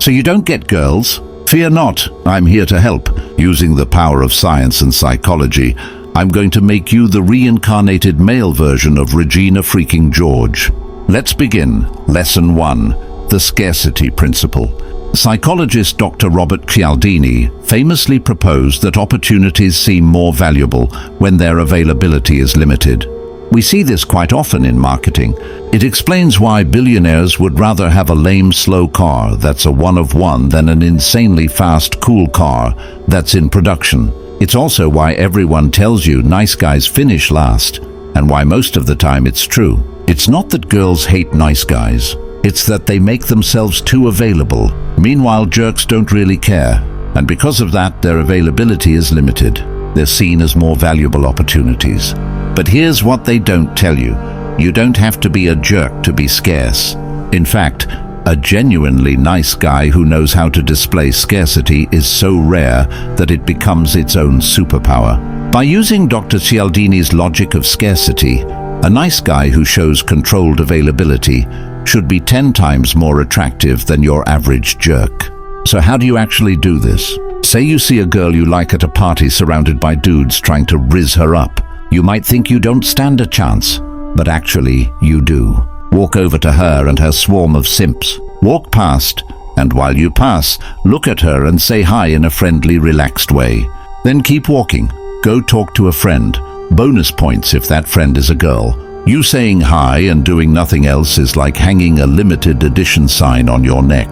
So you don't get girls? Fear not, I'm here to help. Using the power of science and psychology, I'm going to make you the reincarnated male version of Regina freaking George. Let's begin. Lesson 1. The Scarcity Principle. Psychologist Dr. Robert Cialdini famously proposed that opportunities seem more valuable when their availability is limited. We see this quite often in marketing. It explains why billionaires would rather have a lame, slow car that's a one-of-one than an insanely fast, cool car that's in production. It's also why everyone tells you nice guys finish last, and why most of the time it's true. It's not that girls hate nice guys. It's that they make themselves too available. Meanwhile, jerks don't really care, and because of that, their availability is limited. They're seen as more valuable opportunities. But here's what they don't tell you. You don't have to be a jerk to be scarce. In fact, a genuinely nice guy who knows how to display scarcity is so rare that it becomes its own superpower. By using Dr. Cialdini's logic of scarcity, a nice guy who shows controlled availability should be 10 times more attractive than your average jerk. So how do you actually do this? Say you see a girl you like at a party surrounded by dudes trying to rizz her up. You might think you don't stand a chance, but actually you do. Walk over to her and her swarm of simps. Walk past, and while you pass, look at her and say hi in a friendly, relaxed way. Then keep walking. Go talk to a friend. Bonus points if that friend is a girl. You saying hi and doing nothing else is like hanging a limited edition sign on your neck.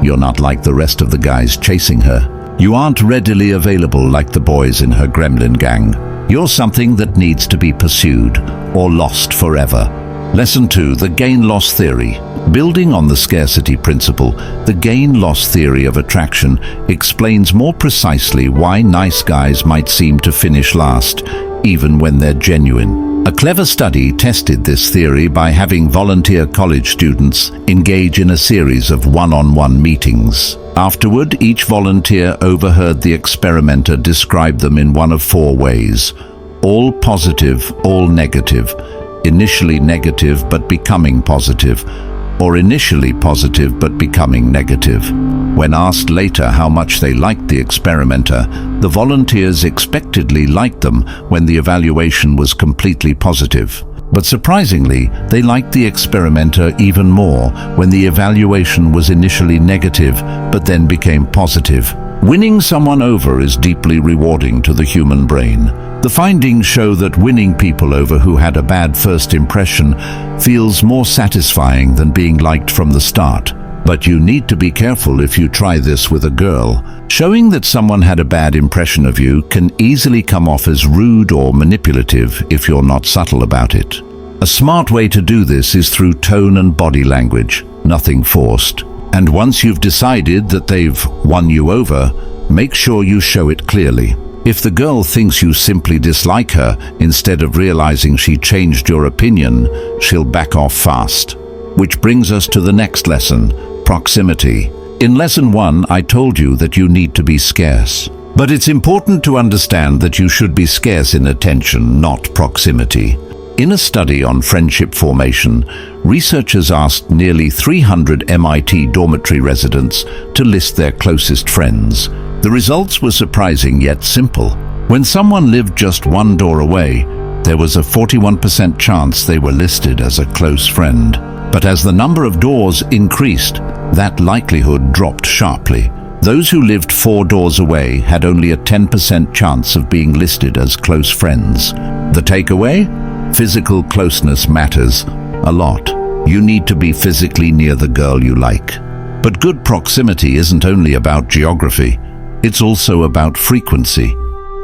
You're not like the rest of the guys chasing her. You aren't readily available like the boys in her gremlin gang. You're something that needs to be pursued or lost forever. Lesson 2. The gain-loss theory. Building on the scarcity principle, the gain-loss theory of attraction explains more precisely why nice guys might seem to finish last, even when they're genuine. A clever study tested this theory by having volunteer college students engage in a series of one-on-one meetings. Afterward, each volunteer overheard the experimenter describe them in one of 4 ways: all positive, all negative, initially negative but becoming positive, or initially positive but becoming negative. When asked later how much they liked the experimenter, the volunteers expectedly liked them when the evaluation was completely positive. But surprisingly, they liked the experimenter even more when the evaluation was initially negative but then became positive. Winning someone over is deeply rewarding to the human brain. The findings show that winning people over who had a bad first impression feels more satisfying than being liked from the start. But you need to be careful if you try this with a girl. Showing that someone had a bad impression of you can easily come off as rude or manipulative if you're not subtle about it. A smart way to do this is through tone and body language, nothing forced. And once you've decided that they've won you over, make sure you show it clearly. If the girl thinks you simply dislike her instead of realizing she changed your opinion, she'll back off fast. Which brings us to the next lesson: proximity. In lesson 1, I told you that you need to be scarce. But it's important to understand that you should be scarce in attention, not proximity. In a study on friendship formation, researchers asked nearly 300 MIT dormitory residents to list their closest friends. The results were surprising yet simple. When someone lived just one door away, there was a 41% chance they were listed as a close friend. But as the number of doors increased, that likelihood dropped sharply. Those who lived 4 doors away had only a 10% chance of being listed as close friends. The takeaway? Physical closeness matters a lot. You need to be physically near the girl you like. But good proximity isn't only about geography. It's also about frequency.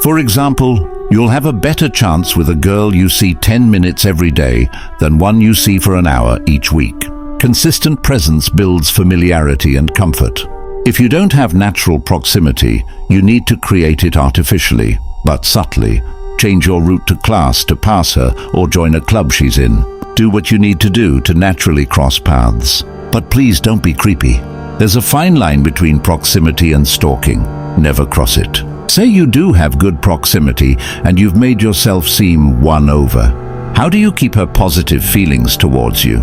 For example, you'll have a better chance with a girl you see 10 minutes every day than one you see for an hour each week. Consistent presence builds familiarity and comfort. If you don't have natural proximity, you need to create it artificially, but subtly. Change your route to class to pass her or join a club she's in. Do what you need to do to naturally cross paths. But please don't be creepy. There's a fine line between proximity and stalking. Never cross it. Say you do have good proximity and you've made yourself seem won over. How do you keep her positive feelings towards you?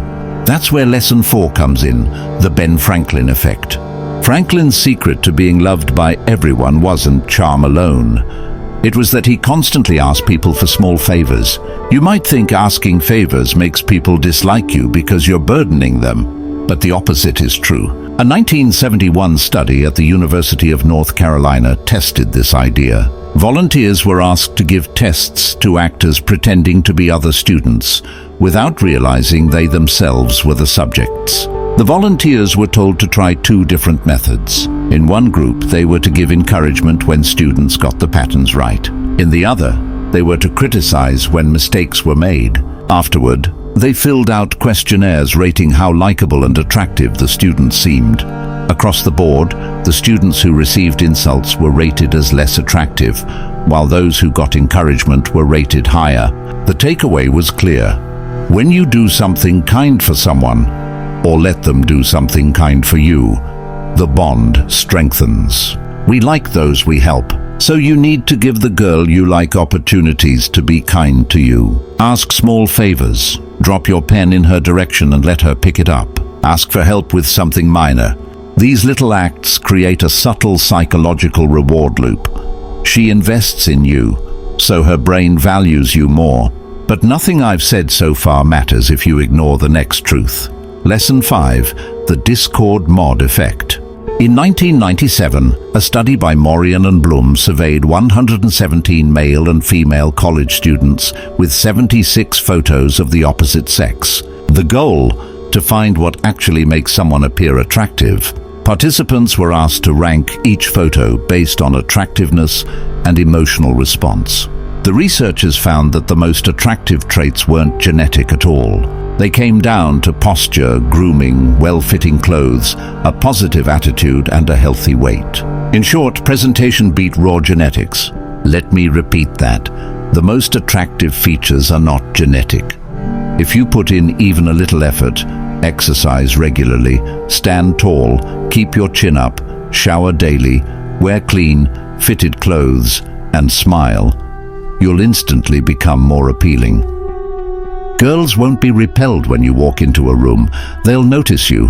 That's where lesson 4 comes in, the Ben Franklin effect. Franklin's secret to being loved by everyone wasn't charm alone. It was that he constantly asked people for small favors. You might think asking favors makes people dislike you because you're burdening them, but the opposite is true. A 1971 study at the University of North Carolina tested this idea. Volunteers were asked to give tests to actors pretending to be other students, without realizing they themselves were the subjects. The volunteers were told to try two different methods. In one group, they were to give encouragement when students got the patterns right. In the other, they were to criticize when mistakes were made. Afterward, they filled out questionnaires rating how likable and attractive the students seemed. Across the board, the students who received insults were rated as less attractive, while those who got encouragement were rated higher. The takeaway was clear. When you do something kind for someone, or let them do something kind for you, the bond strengthens. We like those we help, so you need to give the girl you like opportunities to be kind to you. Ask small favors. Drop your pen in her direction and let her pick it up. Ask for help with something minor. These little acts create a subtle psychological reward loop. She invests in you, so her brain values you more. But nothing I've said so far matters if you ignore the next truth. Lesson 5. The Discord Mod Effect. In 1997, a study by Morian and Blum surveyed 117 male and female college students with 76 photos of the opposite sex. The goal, to find what actually makes someone appear attractive. Participants were asked to rank each photo based on attractiveness and emotional response. The researchers found that the most attractive traits weren't genetic at all. They came down to posture, grooming, well-fitting clothes, a positive attitude, and a healthy weight. In short, presentation beat raw genetics. Let me repeat that. The most attractive features are not genetic. If you put in even a little effort, exercise regularly, stand tall, keep your chin up, shower daily, wear clean, fitted clothes, and smile, you'll instantly become more appealing. Girls won't be repelled when you walk into a room. They'll notice you.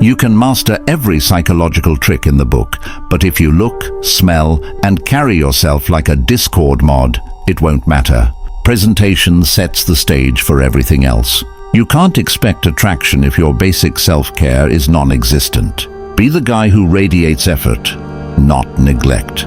You can master every psychological trick in the book, but if you look, smell, and carry yourself like a Discord mod, it won't matter. Presentation sets the stage for everything else. You can't expect attraction if your basic self-care is non-existent. Be the guy who radiates effort, not neglect.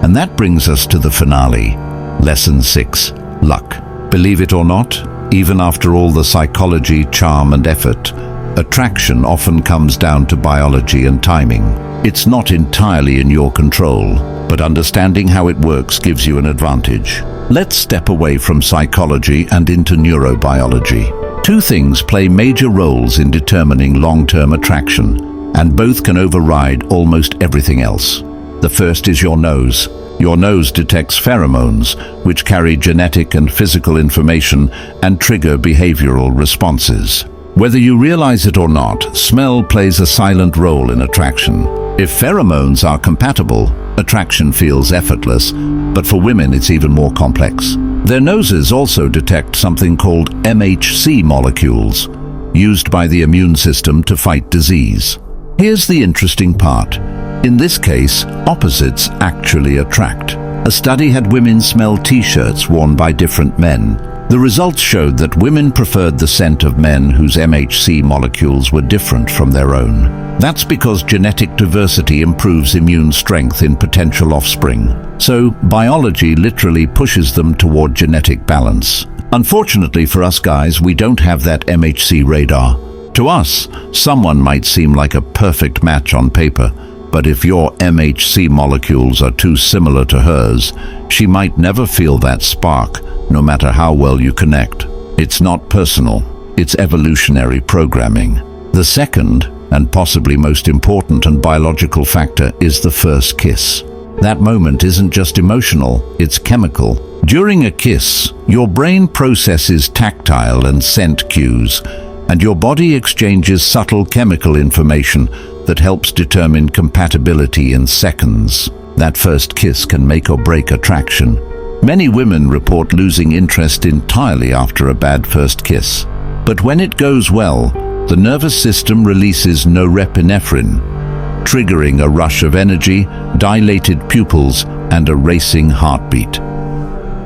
And that brings us to the finale. Lesson 6. Luck. Believe it or not, even after all the psychology, charm, and effort, attraction often comes down to biology and timing. It's not entirely in your control, but understanding how it works gives you an advantage. Let's step away from psychology and into neurobiology. Two things play major roles in determining long-term attraction, and both can override almost everything else. The first is your nose. Your nose detects pheromones, which carry genetic and physical information and trigger behavioral responses. Whether you realize it or not, smell plays a silent role in attraction. If pheromones are compatible, attraction feels effortless, but for women it's even more complex. Their noses also detect something called MHC molecules, used by the immune system to fight disease. Here's the interesting part. In this case, opposites actually attract. A study had women smell t-shirts worn by different men. The results showed that women preferred the scent of men whose MHC molecules were different from their own. That's because genetic diversity improves immune strength in potential offspring. So, biology literally pushes them toward genetic balance. Unfortunately for us guys, we don't have that MHC radar. To us, someone might seem like a perfect match on paper, but if your MHC molecules are too similar to hers, she might never feel that spark, no matter how well you connect. It's not personal, it's evolutionary programming. The second, and possibly most important and biological factor, is the first kiss. That moment isn't just emotional, it's chemical. During a kiss, your brain processes tactile and scent cues, and your body exchanges subtle chemical information that helps determine compatibility in seconds. That first kiss can make or break attraction. Many women report losing interest entirely after a bad first kiss. But when it goes well, the nervous system releases norepinephrine, triggering a rush of energy, dilated pupils, and a racing heartbeat.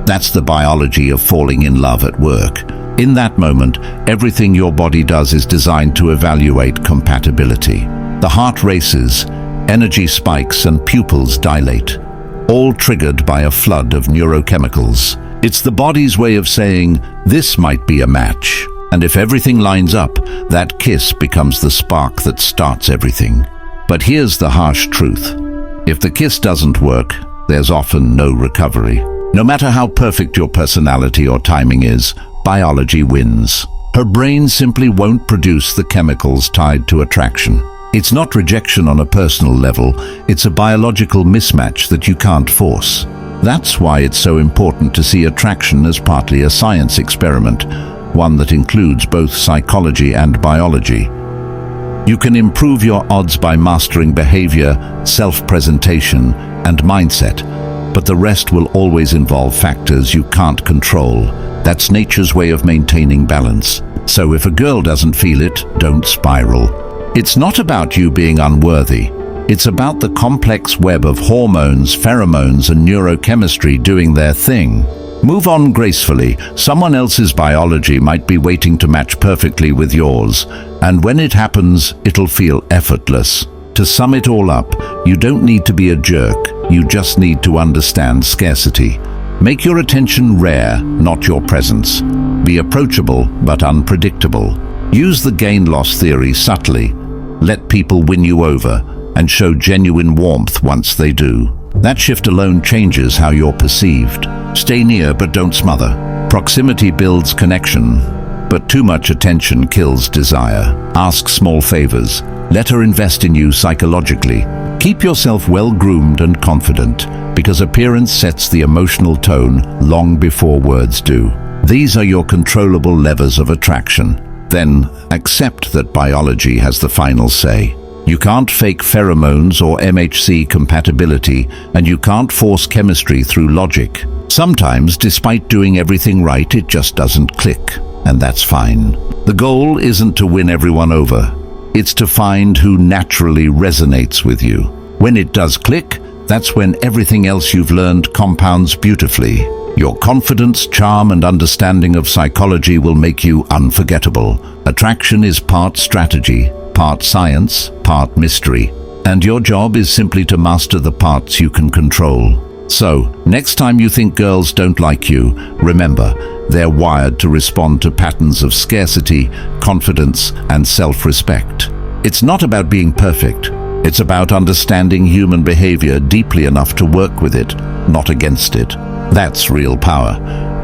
That's the biology of falling in love at work. In that moment, everything your body does is designed to evaluate compatibility. The heart races, energy spikes, and pupils dilate, all triggered by a flood of neurochemicals. It's the body's way of saying, this might be a match. And if everything lines up, that kiss becomes the spark that starts everything. But here's the harsh truth. If the kiss doesn't work, there's often no recovery. No matter how perfect your personality or timing is, biology wins. Her brain simply won't produce the chemicals tied to attraction. It's not rejection on a personal level, it's a biological mismatch that you can't force. That's why it's so important to see attraction as partly a science experiment, one that includes both psychology and biology. You can improve your odds by mastering behavior, self-presentation, and mindset, but the rest will always involve factors you can't control. That's nature's way of maintaining balance. So if a girl doesn't feel it, don't spiral. It's not about you being unworthy. It's about the complex web of hormones, pheromones, and neurochemistry doing their thing. Move on gracefully. Someone else's biology might be waiting to match perfectly with yours, and when it happens, it'll feel effortless. To sum it all up, you don't need to be a jerk, you just need to understand scarcity. Make your attention rare, not your presence. Be approachable, but unpredictable. Use the gain-loss theory subtly. Let people win you over, and show genuine warmth once they do. That shift alone changes how you're perceived. Stay near, but don't smother. Proximity builds connection, but too much attention kills desire. Ask small favors. Let her invest in you psychologically. Keep yourself well-groomed and confident, because appearance sets the emotional tone long before words do. These are your controllable levers of attraction. Then accept that biology has the final say. You can't fake pheromones or MHC compatibility, and you can't force chemistry through logic. Sometimes, despite doing everything right, it just doesn't click, and that's fine. The goal isn't to win everyone over. It's to find who naturally resonates with you. When it does click, that's when everything else you've learned compounds beautifully. Your confidence, charm, and understanding of psychology will make you unforgettable. Attraction is part strategy, part science, part mystery. And your job is simply to master the parts you can control. So, next time you think girls don't like you, remember, they're wired to respond to patterns of scarcity, confidence, and self-respect. It's not about being perfect. It's about understanding human behavior deeply enough to work with it, not against it. That's real power.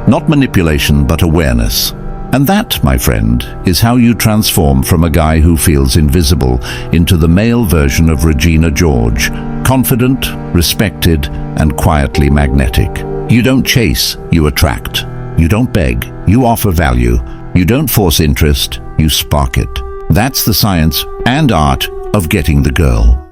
Not manipulation, but awareness. And that, my friend, is how you transform from a guy who feels invisible into the male version of Regina George, confident, respected, and quietly magnetic. You don't chase, you attract. You don't beg, you offer value. You don't force interest, you spark it. That's the science and art of getting the girl.